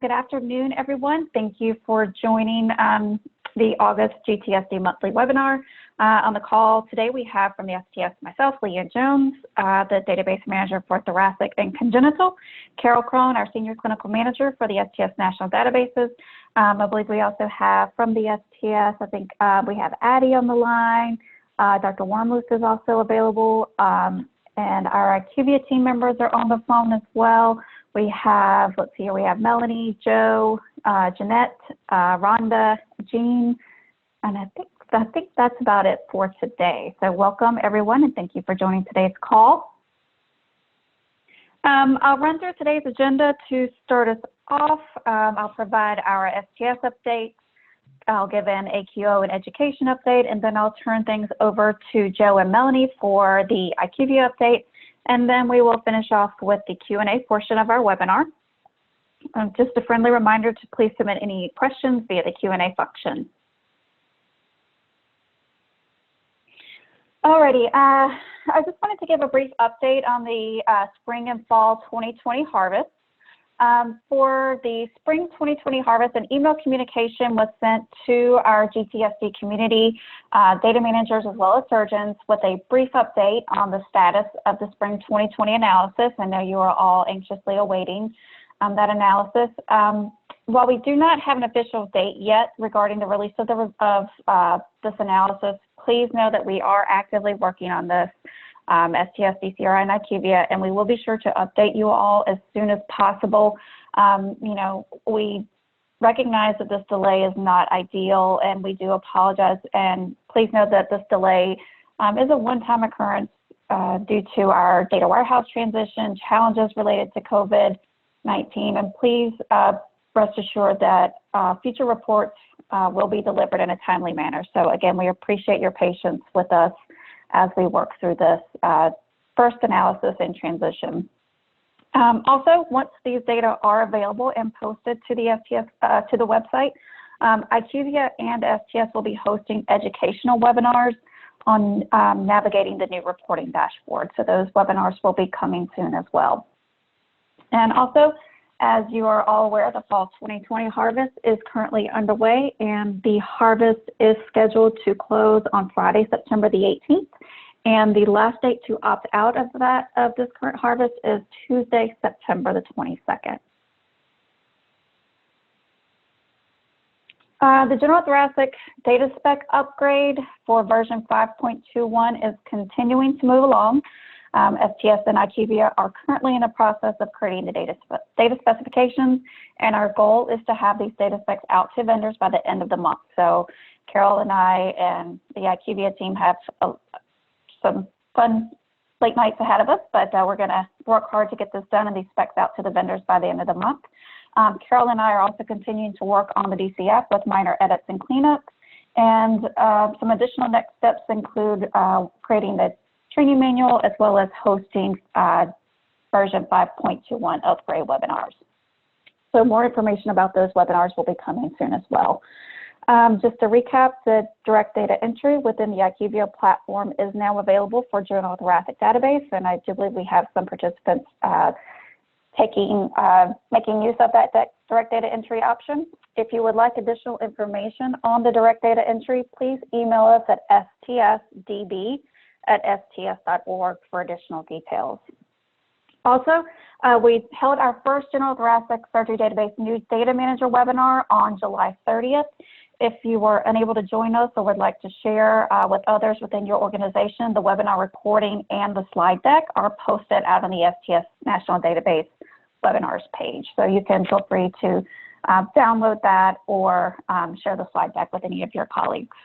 Good afternoon, everyone. Thank you for joining the August GTSD monthly webinar. On the call today, we have from the STS myself, Leah Jones, the database manager for thoracic and congenital, Carol Crone, our senior clinical manager for the STS national databases. I believe we also have from the STS, I think we have Addie on the line. Dr. Wormlooth is also available, and our IQVIA team members are on the phone as well. We have, let's see here, we have Melanie, Joe, Jeanette, Rhonda, Jean, and I think that's about it for today. So welcome everyone, and thank you for joining today's call. I'll run through today's agenda to start us off. I'll provide our STS update. I'll give an AQO and education update, and then I'll turn things over to Joe and Melanie for the IQVIA update. And then we will finish off with the Q&A portion of our webinar. Just a friendly reminder to please submit any questions via the Q&A function. Alrighty, I just wanted to give a brief update on the spring and fall 2020 harvest. For the spring 2020 harvest, an email communication was sent to our GTSD community data managers as well as surgeons with a brief update on the status of the spring 2020 analysis. I know you are all anxiously awaiting that analysis. While we do not have an official date yet regarding the release of this analysis, please know that we are actively working on this. STS, DCRI, and IQVIA, and we will be sure to update you all as soon as possible. You know, we recognize that this delay is not ideal, and we do apologize, and please know that this delay is a one-time occurrence due to our data warehouse transition, challenges related to COVID-19, and please rest assured that future reports will be delivered in a timely manner. So again, we appreciate your patience with us as we work through this first analysis and transition. Also, once these data are available and posted to the STS, to the website, IQVIA and STS will be hosting educational webinars on navigating the new reporting dashboard. So those webinars will be coming soon as well. And also, as you are all aware, the fall 2020 harvest is currently underway, and the harvest is scheduled to close on Friday, September the 18th. And the last date to opt out of this current harvest is Tuesday, September the 22nd. The general thoracic data spec upgrade for version 5.21 is continuing to move along. STS and IQVIA are currently in the process of creating the data specifications, and our goal is to have these data specs out to vendors by the end of the month. So Carol and I and the IQVIA team have some fun late nights ahead of us, but we're going to work hard to get this done and these specs out to the vendors by the end of the month. Carol and I are also continuing to work on the DCF with minor edits and cleanups, and some additional next steps include creating the training manual, as well as hosting version 5.21 upgrade webinars. So more information about those webinars will be coming soon as well. Just to recap, the direct data entry within the IQVIA platform is now available for general thoracic database, and I do believe we have some participants making use of that direct data entry option. If you would like additional information on the direct data entry, please email us at stsdb@sts.org for additional details. Also, we held our first general thoracic surgery database new data manager webinar on July 30th. If you were unable to join us or would like to share with others within your organization, the webinar recording and the slide deck are posted out on the STS National Database webinars page. So you can feel free to download that or share the slide deck with any of your colleagues.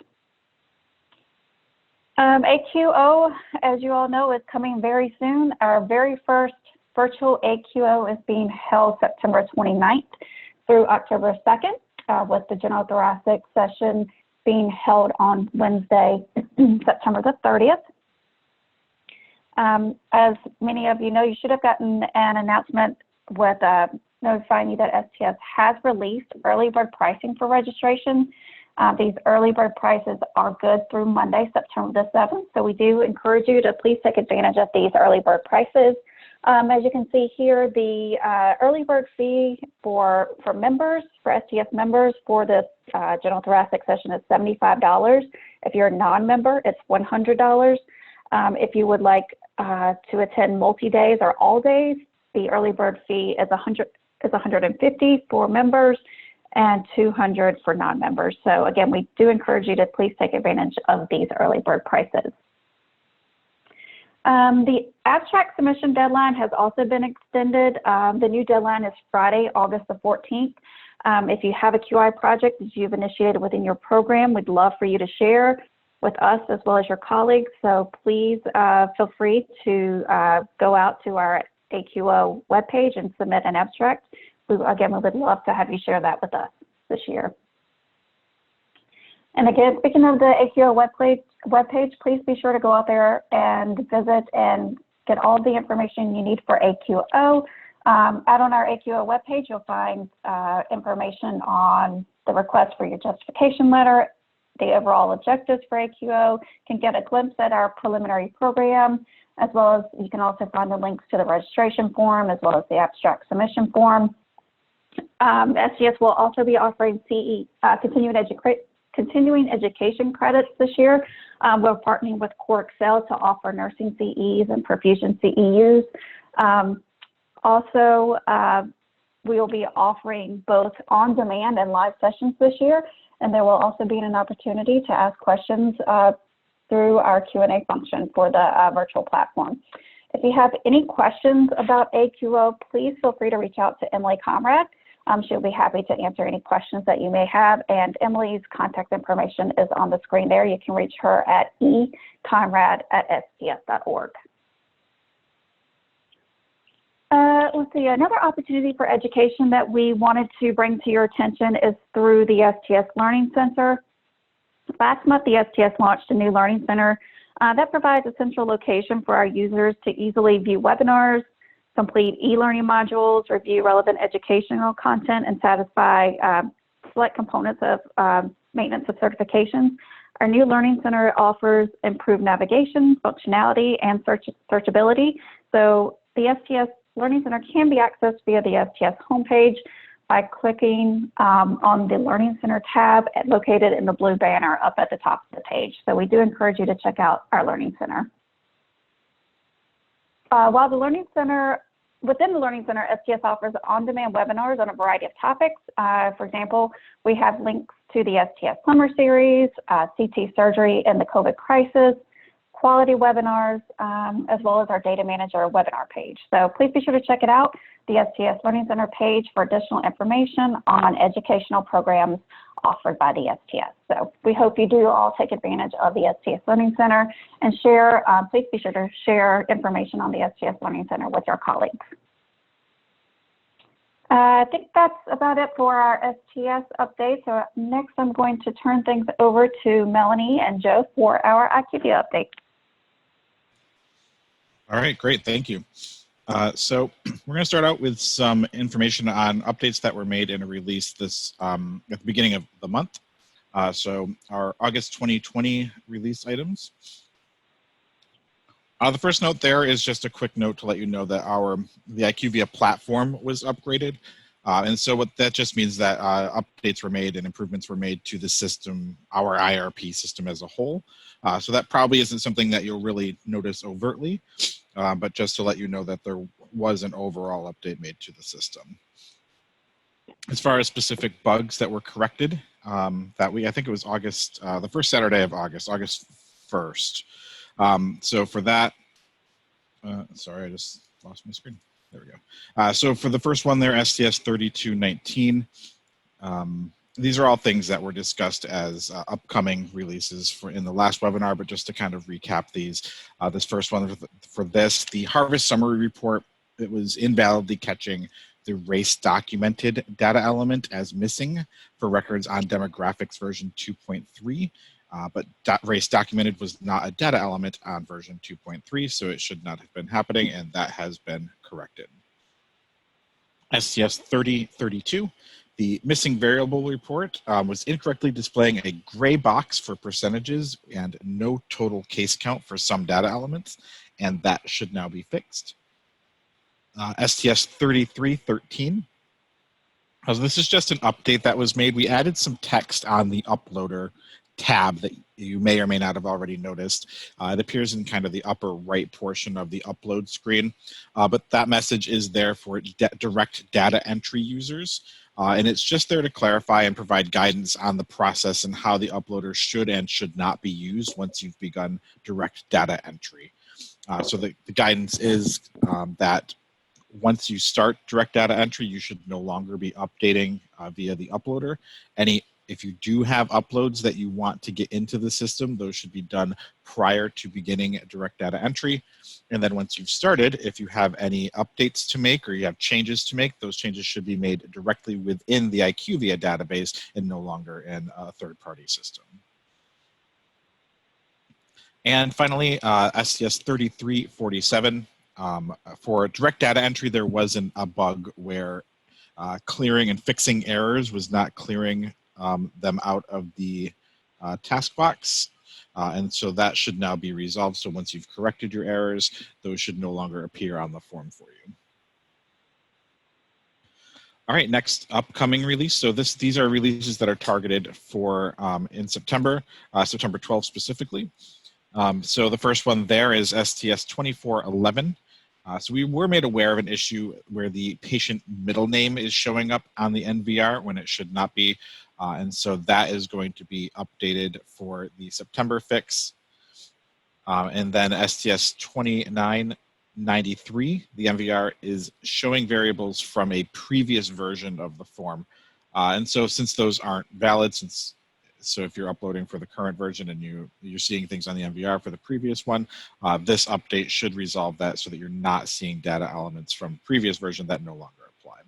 AQO, as you all know, is coming very soon. Our very first virtual AQO is being held September 29th through October 2nd, with the general thoracic session being held on Wednesday, September the 30th. As many of you know, you should have gotten an announcement with notifying you that STS has released early bird pricing for registration. These early bird prices are good through Monday, September the 7th. So we do encourage you to please take advantage of these early bird prices. As you can see here, the early bird fee for members, for STS members for this general thoracic session is $75. If you're a non-member, it's $100. If you would like to attend multi-days or all days, the early bird fee is $150 for members and $200 for non-members. So again, we do encourage you to please take advantage of these early bird prices. The abstract submission deadline has also been extended. The new deadline is Friday, August the 14th. If you have a QI project that you've initiated within your program, we'd love for you to share with us as well as your colleagues. So please feel free to go out to our AQO webpage and submit an abstract. Again, we would love to have you share that with us this year. And again, speaking of the AQO webpage, please be sure to go out there and visit and get all the information you need for AQO. Out on our AQO webpage, you'll find information on the request for your justification letter, the overall objectives for AQO, can get a glimpse at our preliminary program, as well as you can also find the links to the registration form, as well as the abstract submission form. STS will also be offering continuing education credits this year. We're partnering with Core Excel to offer nursing CEs and perfusion CEUs. Also, we will be offering both on-demand and live sessions this year, and there will also be an opportunity to ask questions through our Q&A function for the virtual platform. If you have any questions about AQO, please feel free to reach out to Emily Comrade. She'll be happy to answer any questions that you may have, and Emily's contact information is on the screen there. You can reach her at econrad@sts.org. Let's see, another opportunity for education that we wanted to bring to your attention is through the STS Learning Center. Last month, the STS launched a new Learning Center that provides a central location for our users to easily view webinars, complete e-learning modules, review relevant educational content, and satisfy select components of maintenance of certifications. Our new Learning Center offers improved navigation, functionality, and searchability. So the STS Learning Center can be accessed via the STS homepage by clicking on the Learning Center tab located in the blue banner up at the top of the page. So we do encourage you to check out our Learning Center. While the Learning Center, within the Learning Center, STS offers on-demand webinars on a variety of topics. For example, we have links to the STS Summer Series, CT Surgery and the COVID Crisis, quality webinars, as well as our Data Manager webinar page. So please be sure to check it out, the STS Learning Center page, for additional information on educational programs offered by the STS. So we hope you do all take advantage of the STS Learning Center and share, please be sure to share information on the STS Learning Center with your colleagues. I think that's about it for our STS update. So next I'm going to turn things over to Melanie and Joe for our IQVIA update. All right, great, thank you. So we're going to start out with some information on updates that were made in a release this at the beginning of the month. So our August 2020 release items. The first note there is just a quick note to let you know that the IQVIA platform was upgraded. And so what that just means that updates were made and improvements were made to the system, our IRP system as a whole. So that probably isn't something that you'll really notice overtly, but just to let you know that there was an overall update made to the system. As far as specific bugs that were corrected, I think it was August, the first Saturday of August 1st. So for that, sorry, I just lost my screen. There we go. So for the first one there, STS 3219, these are all things that were discussed as upcoming releases in the last webinar, but just to kind of recap these, this first one for this, the Harvest Summary Report, it was invalidly catching the race documented data element as missing for records on demographics version 2.3. But race documented was not a data element on version 2.3, so it should not have been happening, and that has been corrected. STS 3032, the missing variable report was incorrectly displaying a gray box for percentages and no total case count for some data elements, and that should now be fixed. STS 3313. So this is just an update that was made. We added some text on the uploader tab that you may or may not have already noticed. It appears in kind of the upper right portion of the upload screen, but that message is there for direct data entry users. And it's just there to clarify and provide guidance on the process and how the uploader should and should not be used once you've begun direct data entry. So the guidance is that once you start direct data entry, you should no longer be updating via the uploader. If you do have uploads that you want to get into the system, those should be done prior to beginning direct data entry. And then once you've started, if you have any updates to make or you have changes to make, those changes should be made directly within the IQVIA database and no longer in a third-party system. And finally, STS 3347. For direct data entry, there wasn't a bug where clearing and fixing errors was not clearing them out of the task box. And so that should now be resolved. So once you've corrected your errors, those should no longer appear on the form for you. All right, next upcoming release. So these are releases that are targeted for in September, September 12th specifically. So the first one there is STS 2411. So we were made aware of an issue where the patient middle name is showing up on the NVR when it should not be. And so that is going to be updated for the September fix. And then STS 2993, the NVR is showing variables from a previous version of the form. And so since those aren't valid, so if you're uploading for the current version and you're seeing things on the NVR for the previous one, this update should resolve that so that you're not seeing data elements from previous version that no longer apply.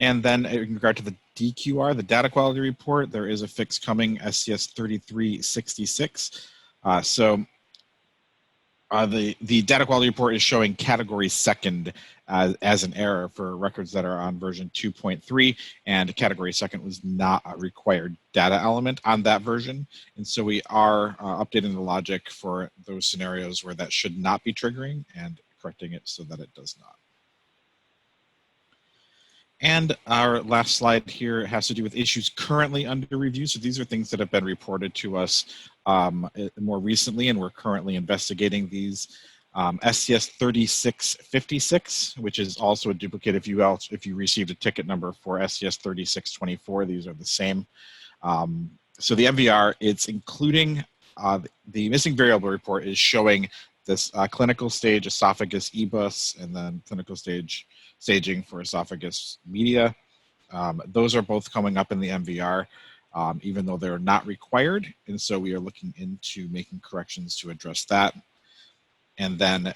And then in regard to the DQR, the data quality report, there is a fix coming, SCS 3366. The data quality report is showing category second as an error for records that are on version 2.3, and category second was not a required data element on that version. And so we are updating the logic for those scenarios where that should not be triggering and correcting it so that it does not. And our last slide here has to do with issues currently under review. So these are things that have been reported to us more recently, and we're currently investigating these. SCS 3656, which is also a duplicate if you received a ticket number for SCS 3624, these are the same. So the MVR, it's including the missing variable report is showing this clinical stage esophagus EBUS and then clinical stage staging for esophagus media. Those are both coming up in the MVR, even though they're not required. And so we are looking into making corrections to address that. And then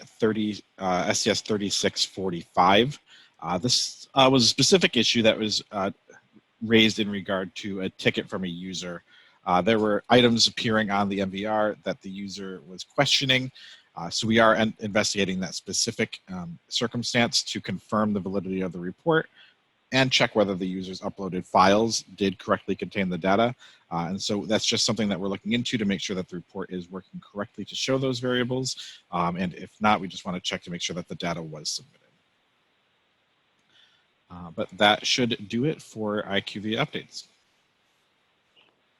SCS 3645. This was a specific issue that was raised in regard to a ticket from a user. There were items appearing on the MVR that the user was questioning. So we are investigating that specific circumstance to confirm the validity of the report and check whether the user's uploaded files did correctly contain the data. And so that's just something that we're looking into to make sure that the report is working correctly to show those variables. And if not, we just want to check to make sure that the data was submitted. But that should do it for IQVIA updates.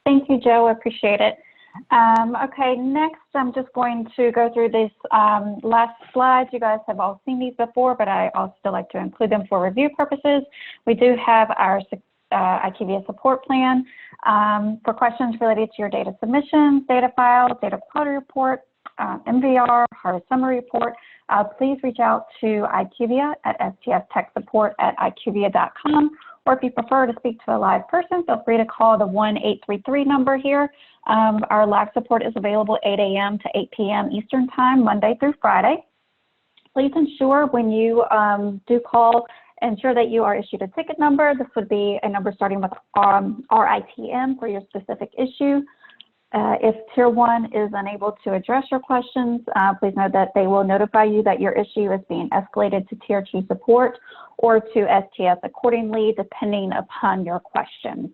Thank you, Joe. I appreciate it. Okay, next I'm just going to go through this last slides. You guys have all seen these before, but I also still like to include them for review purposes. We do have our IQVIA support plan for questions related to your data submissions, data files, data quality report, MVR, harvest summary report. Please reach out to IQVIA at ststechsupport@iqvia.com. Or if you prefer to speak to a live person, feel free to call the 1-833 number here. Our live support is available 8 a.m. to 8 p.m. Eastern Time, Monday through Friday. Please ensure when you do call, ensure that you are issued a ticket number. This would be a number starting with RITM for your specific issue. If Tier 1 is unable to address your questions, please know that they will notify you that your issue is being escalated to Tier 2 support or to STS accordingly, depending upon your question.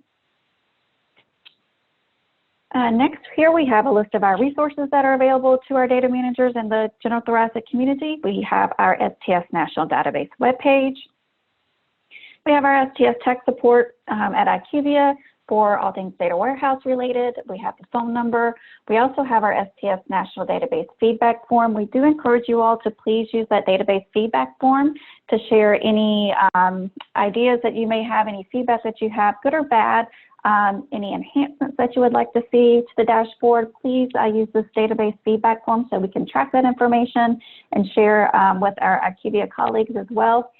Next, here we have a list of our resources that are available to our data managers in the general thoracic community. We have our STS National Database webpage. We have our STS tech support at IQVIA for all things data warehouse related. We have the phone number. We also have our STS National Database feedback form. We do encourage you all to please use that database feedback form to share any ideas that you may have, any feedback that you have, good or bad, any enhancements that you would like to see to the dashboard. Please use this database feedback form so we can track that information and share with our IQVIA colleagues as well.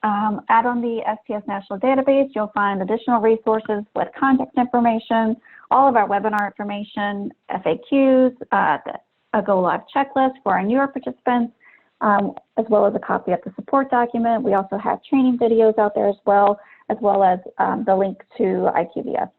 Out on the STS National Database, you'll find additional resources with contact information, all of our webinar information, FAQs, a Go Live checklist for our newer participants, as well as a copy of the support document. We also have training videos out there as well as the link to IQVIA.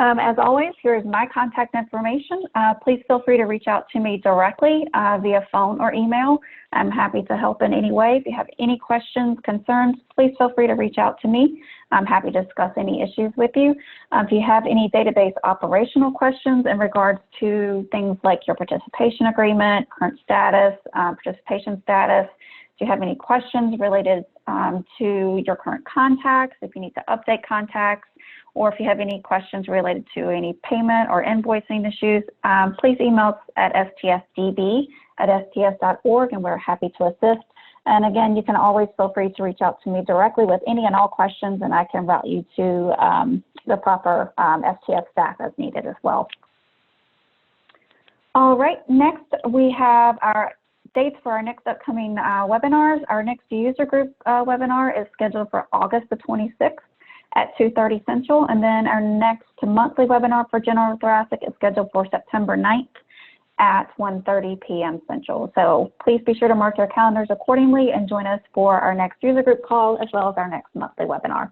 As always, here is my contact information. Please feel free to reach out to me directly via phone or email. I'm happy to help in any way. If you have any questions, concerns, please feel free to reach out to me. I'm happy to discuss any issues with you. If you have any database operational questions in regards to things like your participation agreement, current status, participation status, if you have any questions related to your current contacts, if you need to update contacts, or if you have any questions related to any payment or invoicing issues, please email us at stsdb@sts.org, and we're happy to assist. And again, you can always feel free to reach out to me directly with any and all questions, and I can route you to the proper STS staff as needed as well. All right, next we have our dates for our next upcoming webinars. Our next user group webinar is scheduled for August the 26th. At 2:30 Central, and then our next monthly webinar for general thoracic is scheduled for September 9th at 1:30 p.m. Central. So please be sure to mark your calendars accordingly and join us for our next user group call as well as our next monthly webinar.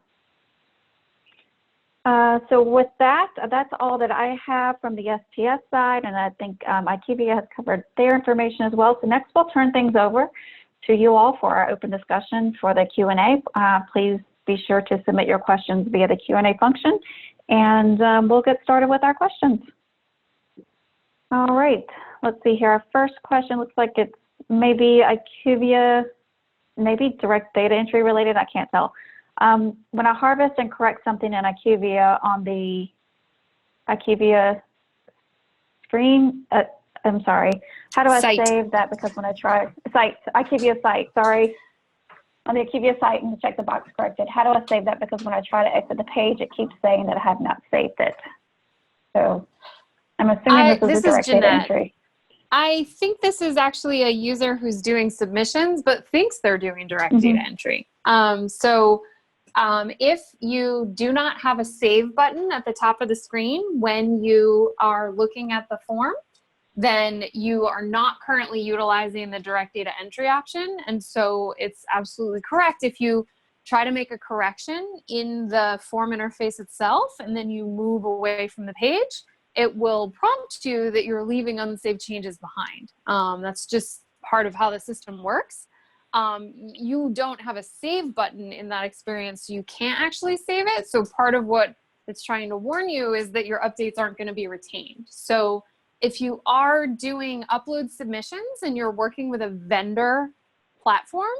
So with that, that's all that I have from the STS side, and I think IQVIA has covered their information as well. So next we'll turn things over to you all for our open discussion for the Q&A. Please be sure to submit your questions via the Q&A function, and we'll get started with our questions. All right, let's see here. Our first question looks like it's maybe IQVIA, maybe direct data entry related, I can't tell. When I harvest and correct something in IQVIA on the IQVIA screen, I'm sorry, how do I save that? Because when I try, IQVIA site, sorry. On the IQVIA site and check the box corrected. How do I save that? Because when I try to exit the page, it keeps saying that I have not saved it. So I'm assuming this is a direct data entry. I think this is actually a user who's doing submissions, but thinks they're doing direct data entry. If you do not have a save button at the top of the screen when you are looking at the form, then you are not currently utilizing the direct data entry option. And so it's absolutely correct. If you try to make a correction in the form interface itself, and then you move away from the page, it will prompt you that you're leaving unsaved changes behind. That's just part of how the system works. You don't have a save button in that experience, so you can't actually save it. So part of what it's trying to warn you is that your updates aren't going to be retained. So if you are doing upload submissions and you're working with a vendor platform,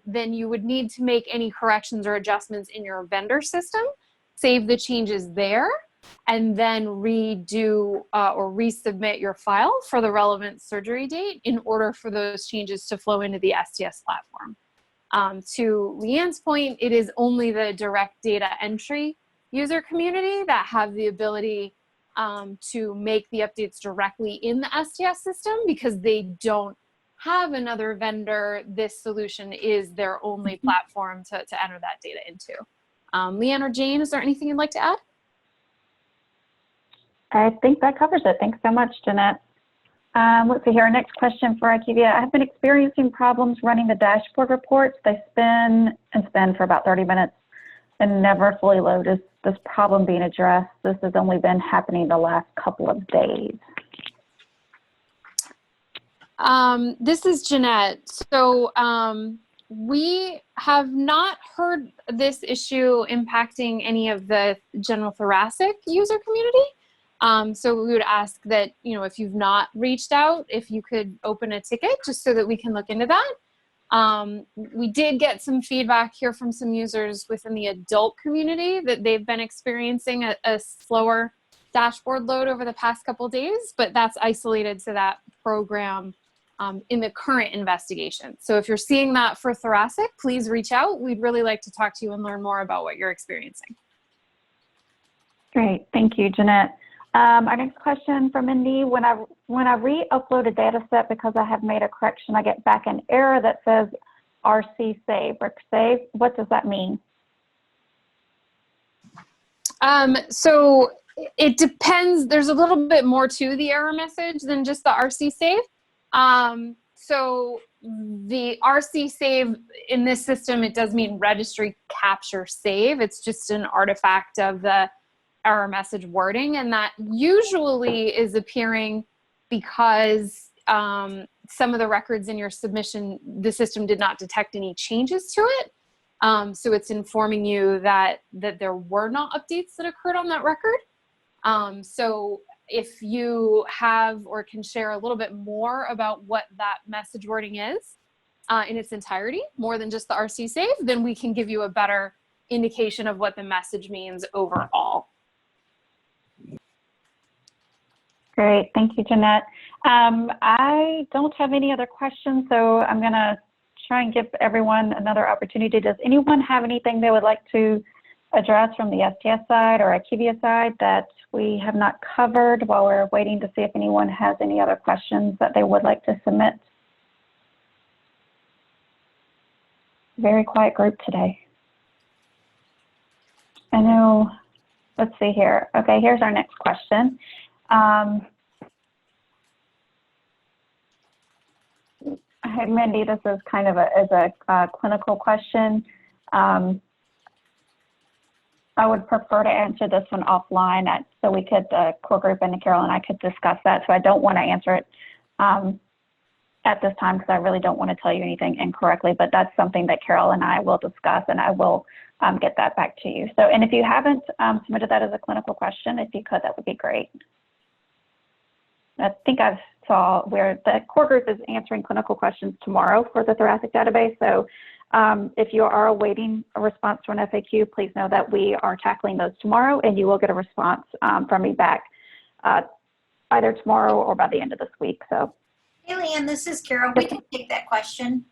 then you would need to make any corrections or adjustments in your vendor system, save the changes there, and then redo or resubmit your file for the relevant surgery date in order for those changes to flow into the STS platform. To Leanne's point, it is only the direct data entry user community that have the ability to make the updates directly in the STS system because they don't have another vendor. This solution is their only platform to enter that data into. Leanne or Jane, is there anything you'd like to add? I think that covers it. Thanks so much, Jeanette. Let's see here. Our next question for IQVIA. I've been experiencing problems running the dashboard reports. They spin and spin for about 30 minutes and never fully load. Is this problem being addressed? This has only been happening the last couple of days. This is Jeanette. So we have not heard this issue impacting any of the general thoracic user community. So we would ask that, you know, if you've not reached out, if you could open a ticket just so that we can look into that. We did get some feedback here from some users within the adult community that they've been experiencing a slower dashboard load over the past couple days, but that's isolated to that program in the current investigation. So if you're seeing that for thoracic, please reach out. We'd really like to talk to you and learn more about what you're experiencing. Great, thank you, Jeanette. Our next question from Mindy, when I re-upload a data set because I have made a correction, I get back an error that says RC save, RIC save. What does that mean? So it depends. There's a little bit more to the error message than just the RC save. So the RC save in this system, it does mean registry capture save. It's just an artifact of the error message wording, and that usually is appearing because some of the records in your submission, the system did not detect any changes to it. So it's informing you that there were not updates that occurred on that record. So if you have or can share a little bit more about what that message wording is in its entirety, more than just the RC save, then we can give you a better indication of what the message means overall. Great, thank you, Jeanette. I don't have any other questions, so I'm gonna try and give everyone another opportunity. Does anyone have anything they would like to address from the STS side or IQVIA side that we have not covered while we're waiting to see if anyone has any other questions that they would like to submit? Very quiet group today. I know, let's see here. Okay, here's our next question. Hey, Mindy, this is kind of a clinical question. I would prefer to answer this one offline so we could, the core group and Carol and I could discuss that. So I don't want to answer it at this time because I really don't want to tell you anything incorrectly, but that's something that Carol and I will discuss, and I will get that back to you. So, and if you haven't submitted that as a clinical question, if you could, that would be great. I think I saw where the core group is answering clinical questions tomorrow for the thoracic database. So if you are awaiting a response to an FAQ, please know that we are tackling those tomorrow, and you will get a response from me back either tomorrow or by the end of this week. So, hey, Leanne, this is Carol. We can take that question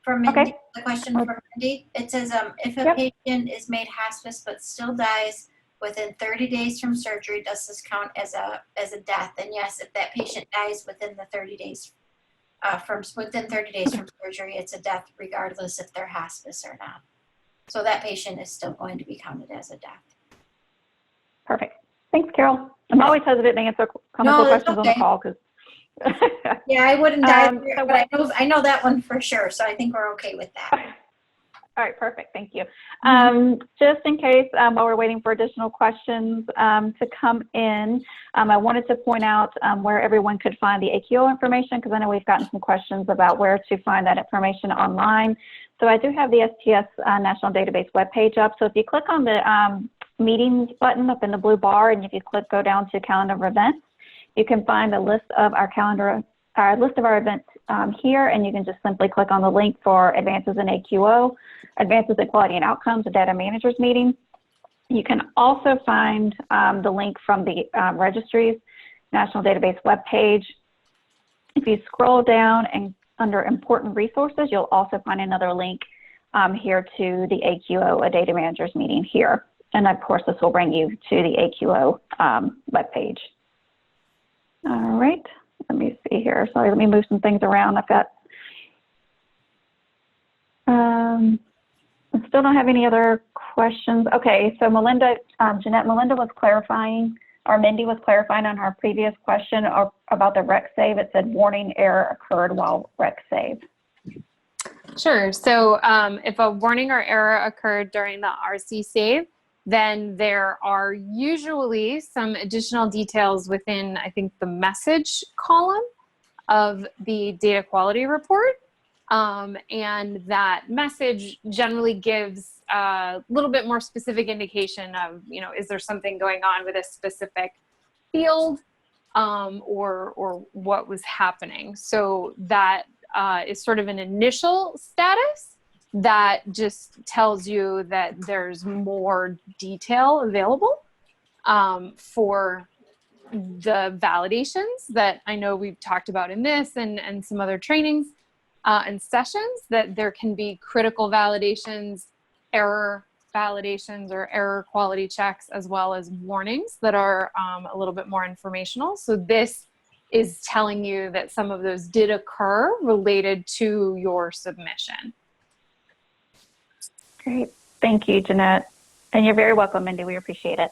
from Mindy. Okay. The question from Mindy. It says, if a patient is made hospice but still dies within 30 days from surgery, does this count as a death? And yes, if that patient dies within the 30 days within 30 days from surgery, it's a death regardless if they're hospice or not. So that patient is still going to be counted as a death. Perfect. Thanks, Carol. I'm always hesitant to answer clinical questions on the call because. Yeah, I wouldn't die, but I know that one for sure. So I think we're okay with that. All right, perfect. Thank you. Just in case, while we're waiting for additional questions to come in, I wanted to point out where everyone could find the AQO information, because I know we've gotten some questions about where to find that information online. So I do have the STS National Database webpage up. So if you click on the meetings button up in the blue bar, and if you go down to calendar of events, you can find a list of our list of our events here, and you can just simply click on the link for Advances in AQO, Advances in Quality and Outcomes, a Data Managers Meeting. You can also find the link from the Registry's National Database webpage. If you scroll down and under Important Resources, you'll also find another link here to the AQO, a Data Managers Meeting here. And of course, this will bring you to the AQO webpage. All right. Let me see here. Sorry, let me move some things around. I've got, I still don't have any other questions. Okay, so Jeanette, Melinda was clarifying, or Mindy was clarifying on her previous question about the rec save. It said warning error occurred while rec save. Sure. So if a warning or error occurred during the RC save, then there are usually some additional details within, I think, the message column of the data quality report. And that message generally gives a little bit more specific indication of, is there something going on with a specific field or what was happening. So that is sort of an initial status that just tells you that there's more detail available for the validations that I know we've talked about in this and some other trainings and sessions, that there can be critical validations, error validations or error quality checks, as well as warnings that are a little bit more informational. So this is telling you that some of those did occur related to your submission. Great. Thank you, Jeanette. And you're very welcome, Mindy. We appreciate it.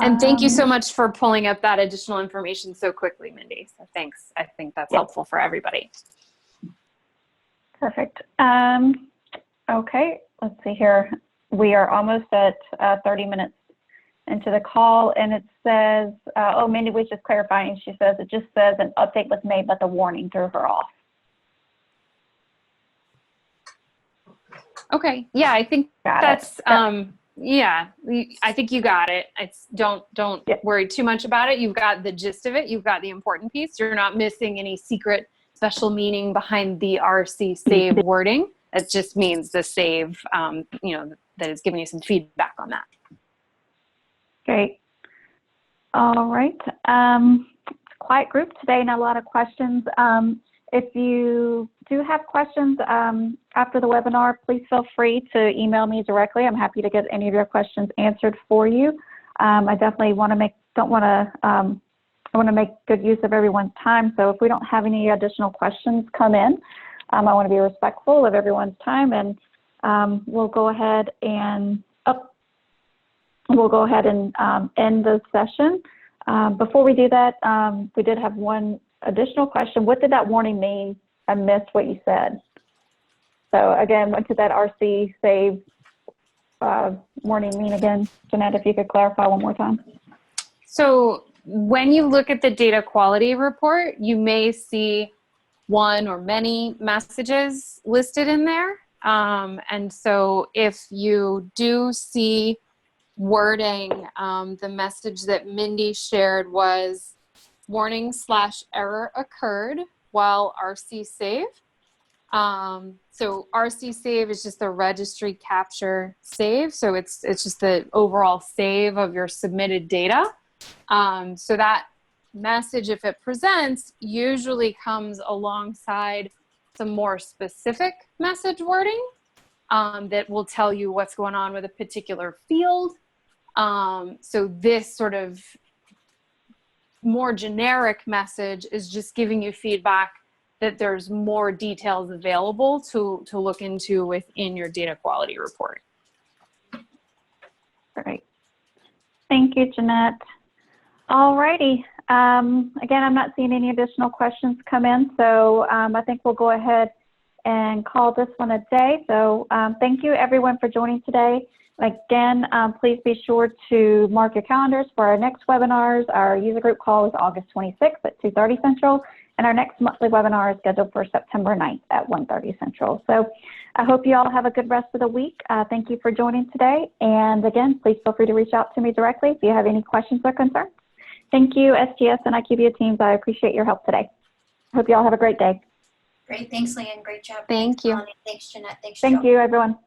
And thank you so much for pulling up that additional information so quickly, Mindy. So thanks. I think that's helpful for everybody. Perfect. Okay, let's see here. We are almost at 30 minutes into the call, and it says, oh, Mindy was just clarifying. She says, it just says an update was made, but the warning threw her off. Okay. Yeah, I think that's, yeah, I think you got it. It's don't worry too much about it. You've got the gist of it. You've got the important piece. You're not missing any secret special meaning behind the RC save wording. It just means the save, you know, that is giving you some feedback on that. Great. All right. Quiet group today, not a lot of questions. If you do have questions after the webinar, please feel free to email me directly. I'm happy to get any of your questions answered for you. I definitely want to I want to make good use of everyone's time. So if we don't have any additional questions come in, I want to be respectful of everyone's time, and we'll go ahead and end the session. Before we do that, we did have one additional question. What did that warning mean? I missed what you said. So again, what did that RC save warning mean again? Jeanette, if you could clarify one more time. So when you look at the data quality report, you may see one or many messages listed in there. And so if you do see wording, the message that Mindy shared was warning/error occurred while RC save. So RC save is just a registry capture save. So it's just the overall save of your submitted data. So that message, if it presents, usually comes alongside some more specific message wording that will tell you what's going on with a particular field. So this sort of more generic message is just giving you feedback that there's more details available to look into within your data quality report. Great. Thank you, Jeanette. All righty. Again, I'm not seeing any additional questions come in, so I think we'll go ahead and call this one a day. So thank you, everyone, for joining today. Again, please be sure to mark your calendars for our next webinars. Our user group call is August 26th at 2:30 Central, and our next monthly webinar is scheduled for September 9th at 1:30 Central. So I hope you all have a good rest of the week. Thank you for joining today. And again, please feel free to reach out to me directly if you have any questions or concerns. Thank you, SGS and IQVIA teams. I appreciate your help today. I hope you all have a great day. Great. Thanks, Leanne. Great job. Thank you. Thanks, Jeanette. Thanks, Thank Joe. you, everyone.